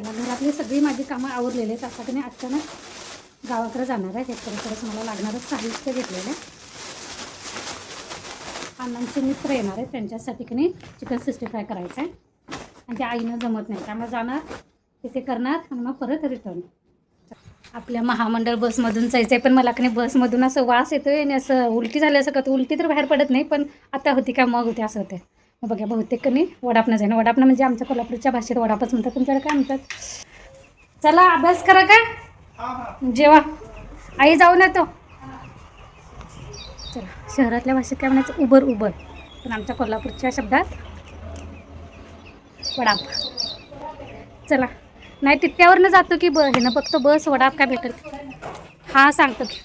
चला, घरातली सगळी माझी कामं आवरलेली आहेत. आता की नाही अचानक गावाकडे जाणार आहे. त्याच्याकडे मला लागणारं साहित्य घेतलेलं आहे. अण्णांचे मित्र येणार आहे, त्यांच्यासाठी की नाही चिकन 65 करायचं आहे. आणि त्या आईनं जमत नाही, त्यामुळे जाणार तिथे करणार आणि मग परत रिटर्न. आपल्या महामंडळ बसमधून जायचं आहे, पण मला की नाही बसमधून असं वास येतोय आणि असं उलटी झाली. असं का उलटी तर बाहेर पडत नाही, पण आता होती का मग होते असं होते. मग बघा, बहुतेक कणी वडापनं जाईन. वडापनं म्हणजे आमच्या कोल्हापूरच्या भाषेत वडापच म्हणतात, तुमच्याकडे काय म्हणतात? चला अभ्यास करा का जेवा, आई जाऊन येतो. चला, शहरातल्या भाषेत काय म्हणायचं? उबर उबर, पण आमच्या कोल्हापूरच्या शब्दात वडाप. चला, नाही टिट्ट्यावरनं जातो की हे ना फक्त बस वडाप काय भेटत? हां सांगतो की.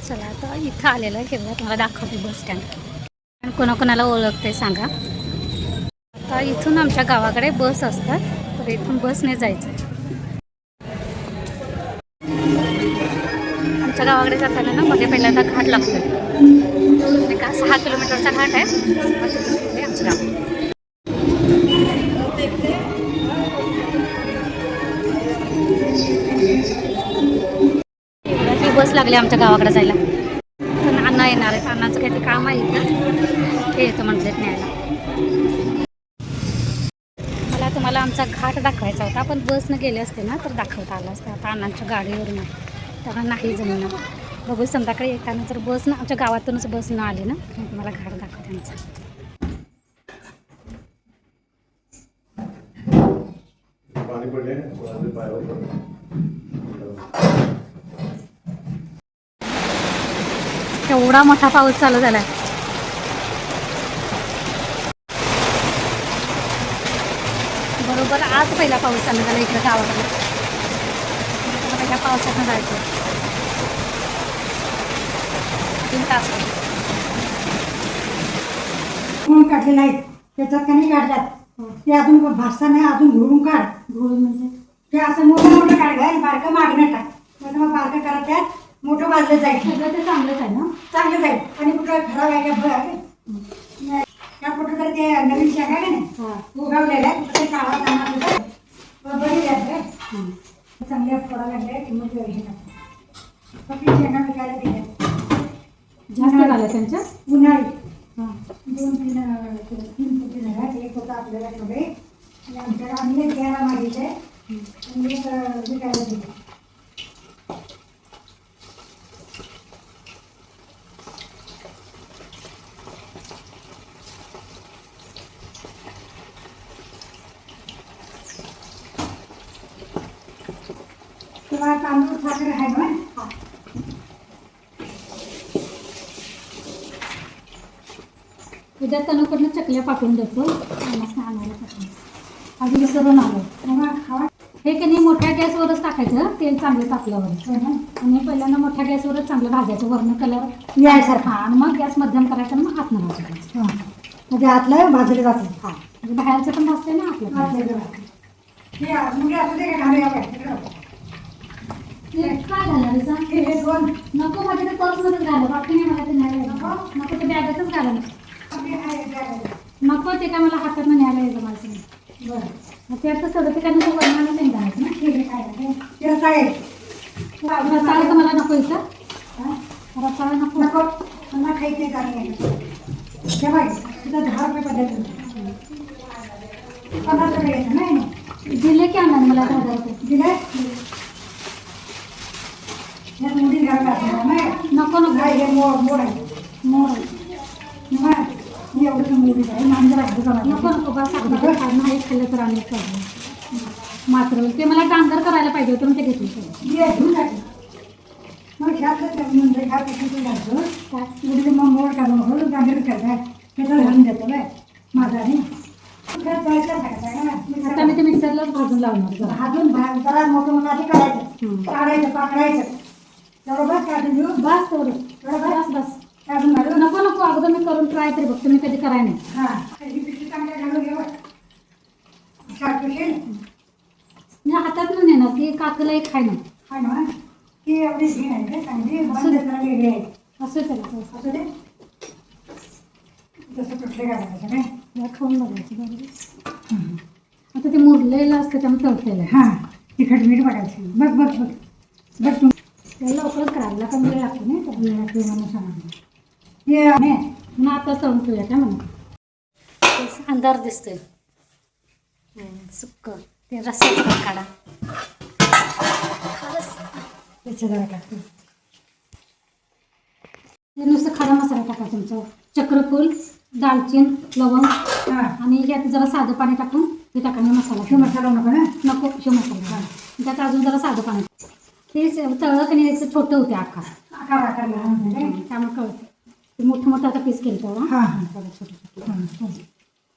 चला आता इथं आलेलं आहे, तेव्हा तुम्हाला दाखवते बस स्टँड. आणि कोणाकोणाला ओळखते सांगा. आता इथून आमच्या गावाकडे बस असतात, तर इथून बसने जायचं. आमच्या गावाकडे जाताना ना मध्ये पहिल्यांदा घाट लागतो. म्हणजे का 6 किलोमीटरचा घाट आहे. आमचं गाव एवढ्याची बस लागली आमच्या गावाकडे जायला. पण अण्णा येणार आहेत, अण्णाचं काहीतरी काम आहे इथं, ते येतं म्हटलेत न्यायला. मला तुम्हाला आमचा घाट दाखवायचा होता, पण बसनं गेले असते ना तर दाखवता आलं असतं. आता अण्णांच्या गाडीवरून त्याला नाही जमलं. बघू संध्याकाळी येताना जर बसनं आमच्या गावातूनच बसनं आले ना तर तुम्हाला घाट दाखवते आमचा. एवढा मोठा पाऊस चालू झाला. बरोबर आज पहिला पाऊस चालू झाला इकडे गावाकडे. ह्या पावसातनं जायचं 3 तास काढलेलं आहे. त्याच्यात काही काढतात ते अजून भाजता नाही, अजून घुरून काढ. घुरून म्हणजे ते असं मोठं मोठं काढ घ्या, बारकं मागणं टाक. मग बारकं करा, त्यात मोठं भाजलं जाईल. सगळं ते चांगलंच आहे ना, चांगलं जाईल. आणि कुठं खराब आहे का त्या कुठं तर ते नवीन शेंगा का नाही उगवलेल्या कुठं ते काढा जाणार बरी द्यायचं. चांगल्या फोडा लागल्या की मग हे टाकतात. फक्त शेंगा विकायला दिल्या जास्त झालं त्यांच्या उन्हाळी. 2-3 फुटी झाला. एक होता आपल्याला थोडे आमच्याकडे आम्ही घ्यायला मागितले आणि एक विकायला दिले. तेव्हा तांदूळ साखर आहे ना. उद्या तनुकडनं चकल्या पाठवून देतो. आणायला अजून विसरून आलो. हे की नाही मोठ्या गॅसवरच टाकायचं, तेल चांगलं तापल्यावर. आणि पहिल्यांदा मोठ्या गॅसवरच चांगलं भाजायचं, वरण कलर यायसारखा. आणि मग गॅस मध्यम करायचं, मग आतनं भाजायचं. म्हणजे आतलं भाजलं जातं. हां, म्हणजे बाहेरचं पण भाजते ना आपलं. काय घालायचं हे दोन नको, माझ्या ते पर्समध्येच घाला. बाकी नाही, मला ते नाही नको, ते बॅगेतच घाला. नको, ते काय मला हातात न्यायला येतं माझं. बरं, मग ते आता सगळं ते काय नको वरणाला नाही घालायचं ना. रताळा तर मला नको इथं. रताळा नको नको मला खायचे कारण तेव्हा तिथं 10 रुपये पडले. 50 रुपये घ्यायचं नाही दिले की आणणार मला 10 रुपये दिले. मुली नको नको हे मोड आहे. मोर मी एवढं मुली आहे मांजर नको नको बस नाही खाल्लं तर आम्ही मात्र ते मला डांगर करायला पाहिजे होतं, मग ते घेतलं. मग ह्या पिशवीतून घालतो काय मग मोड काढून गांडीवर करताय त्याचं घालून देतो काय माझा आणि आता मी ते मिक्सरलाच भाजून लावणार. भाजून जरा मोठं मोठं आधी करायचं, काढायचं पाकडायचं. बरोबर काढून घेऊ. बस तेवढं बस बस काढून घालून नको नको, अगोदर मी करून ट्राय तरी बघतो, मी कधी कराय नाही. हां, ही पिशवी चांगल्या घालून घेऊ. शार्ट पिशवी मी हातात नेणार, ती काकला एक खाय ना. हा ना ती एवढी ही नाही का चांगली बंद जरा वेगळी आहे असं त्याला असं ते जसं कुठले घालायचं काय या खाऊन बघायचं बरोबर. आता ते मुरलेलं असतं त्यामुळे तळतेलं आहे. हां तिखट मीठ बघायचं बघ बघ बघ बघ तू त्याला लवकरच करायला कमी वेळ लागतो नाही त्याला. वेळा तू मला सांग ये नाही म्हणून आता तळून ठेवूया काय म्हणून अंधार दिसतोय. सुक्क ते रस्त्याचा पण काढा. त्याच्या जरा टाकतो हे नुसतं खडा मसाला टाका तुमचं चक्रफूल दालचीन लवंग हां आणि यात जरा साधं पाणी टाकून हे टाकाने मसाला तो मसाला नको ना नको शिव मसाला त्यात अजून जरा साधं पाणी ते तळलं की नाही याचं छोटं होते आकार आकार आकार लहान म्हणजे त्यामुळे कळते ते मोठं मोठं आता पीस केलं तेव्हा हां हां थोडं छोटं छोटं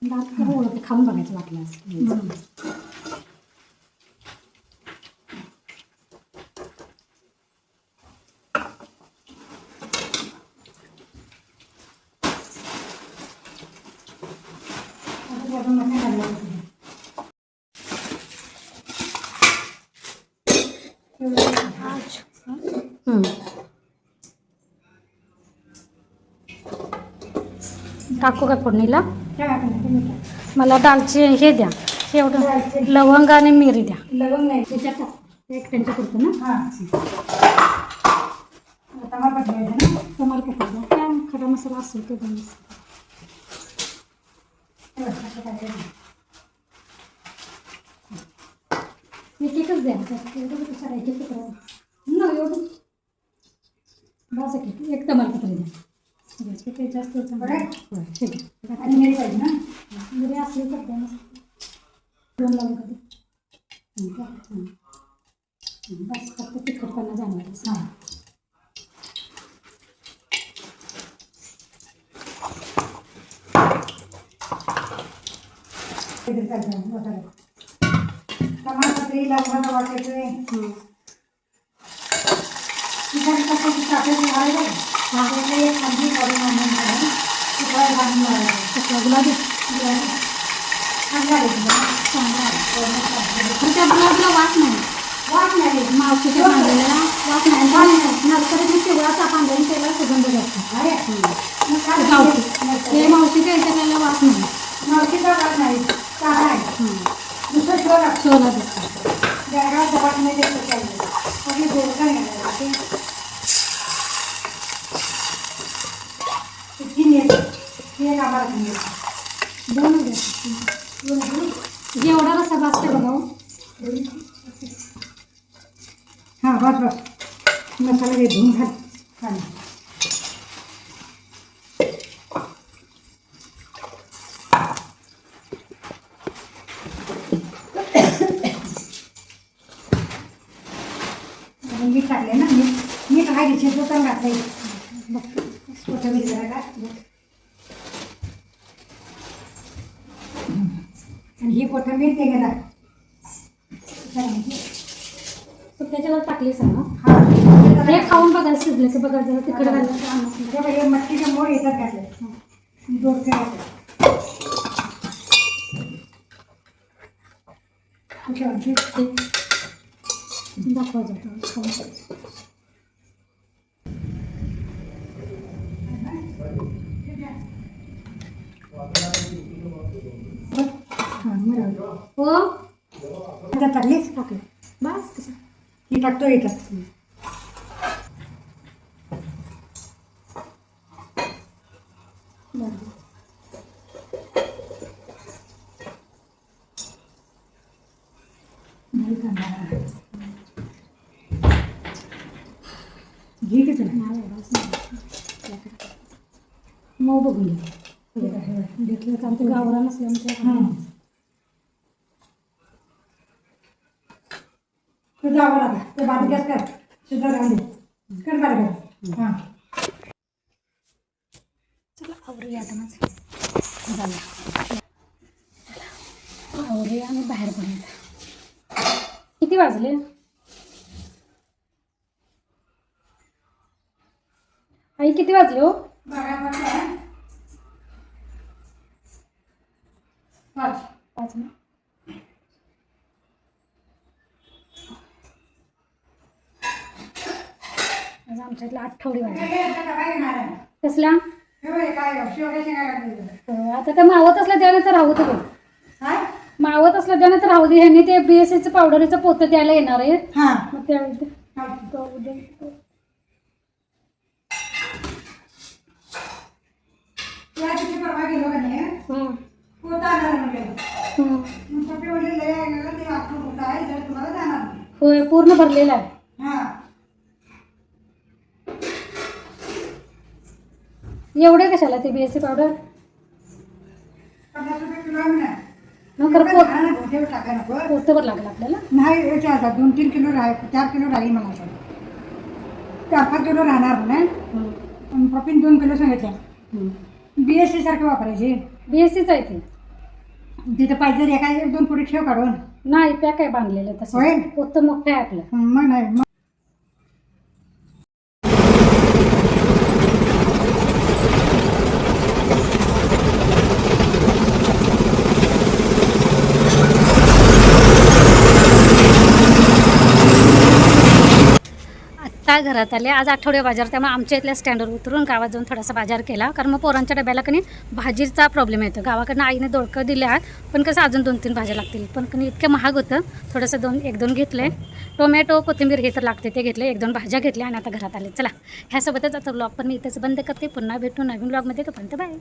दात ओळखते खाऊन बघायचं वाटलं असं. टाकू का फोडणीला मला दालची हे द्या एवढं लवंग आणि मिरी द्या. लवंग नाही त्याच्यात टाक एक त्यांच्या पुरतं ना हां तमालपत्र घ्यायचं ना तमालपत्र द्या काय खडा मसाला असेल तो द्या. एक एकच द्या एवढं कशाला एक एक तुकडा न एवढं बस एक तमालपत्र द्या. ते जास्त बरं ठीक आहे आणि मिरी पाहिजे ना मिरी असली तर द्या दोन लावून कधी बस फक्त तिखटपणा जाणवायचं. हां तमालपत्री लवंगाचं वाटायचं तिखट कसं टाकायचं घालायचं एक खाली काढून आणून तुकडा घालून लावायचं गुलाबी छान घालायचं पण त्या गुलाबीला वास नाही वाट नाही मावशीच्या कांद्याला वास नाही नर्सरीत शिवळाचा कांद्याने त्याला सुगंध जास्त अरे गावठी हे मावशीच्या याच्याला वास नाही मावशीचा वाट नाही साधा आहे दुसरं शोला शोला दिसतो जळगाव दवाखान्यात येतं काही आपली गोळका घालायला तीन येतं ती एक आम्हाला सांगितलं दोन द्या जेवढा रसा भासते बघा हां बस बस मसाला हे धुवून घाल खाली मीठ टाकले ना मीठ आहे शिजतो पण घातलं कोथिंबीर जरा टाक आणि ही कोथिंबीर ते गेला त्याच्यावर टाकली सांगा हां हे खाऊन बघा शिजलं की बघा जरा तिकडे घाललं हे मटकीचे मोड येतात घातले दोडके घातले दाखवा जातो हो टाकलीच टाकलं बस कसं ही टाकतो इथं बरं घी किती मऊ बघून घ्या घेतलं का आमचं गावरा नसल्यामुळे तुझा आवाज आला ते बारीक गॅस कर सुद्धा राहू दे कर बारीक हां चला आवरूया आता माझं झालं आवरूया आणि बाहेर पडूया किती वाजले आई किती वाजले हो पाच ना आमच्या इथला आठवडी बाजार हे आता डबा घेणार आहे. कसला हे बघ, काय शेवग्याची काय लागली. आता ते मावत असलं त्याने तर राहू दे हा? मावत असलं त्याने तर राहू दे ह्यांनी ते BSCचं पावडरचं पोतं द्यायला येणार आहे हा. मग त्यावेळी ते या तिथे परवा गेलो का नाही, पोतं आणणार म्हणलं. मग पप्पी म्हणले, लय आहे ना, ते आपलं पोतं आहे, जर तुम्हाला जाणार नाही. होय पूर्ण भरलेला आहे हा. एवढे कशाला ते BSC पावडर 50 रुपये किलो आहे म्हणा. मग खरं एवढं घाला नको, तेवढं टाका नको. पोतभर लागलं आपल्याला नाही, हे आता 2-3 किलो 4 किलो राहील मला असं. 4-5 किलो राहणार म्हणा. पप्पीने 2 किलो सांगितलं. BSC सारखं वापरायचे. BSCच आहे ते तिथं पाहिजे तर एका 1-2 पुढे ठेव काढून. नाही त्या काय बांधलेलं होय? तसं पोतं मोठं आहे आपलं मग नाही मग आत्ता घरात आले आज आठवडे बाजार त्यामुळे आमच्या इथल्या स्टँडवर उतरून गावात जाऊन थोडासा बाजार केला कारण मग पोरांच्या डब्याला कणी भाजीचा प्रॉब्लेम येतो गावाकडनं आईने दोडकं दिल्या पण कसं अजून 2-3 भाज्या लागतील पण कणी इतकं महाग होतं थोडंसं 1-2 घेतले टोमॅटो कोथिंबीर हे तर लागते ते घेतले 1-2 भाज्या घेतल्या आणि आता घरात आले चला ह्यासोबतच आता ब्लॉग पण मी इथेच बंद करते पुन्हा भेटू नवीन ब्लॉगमध्ये तोपर्यंत बाय.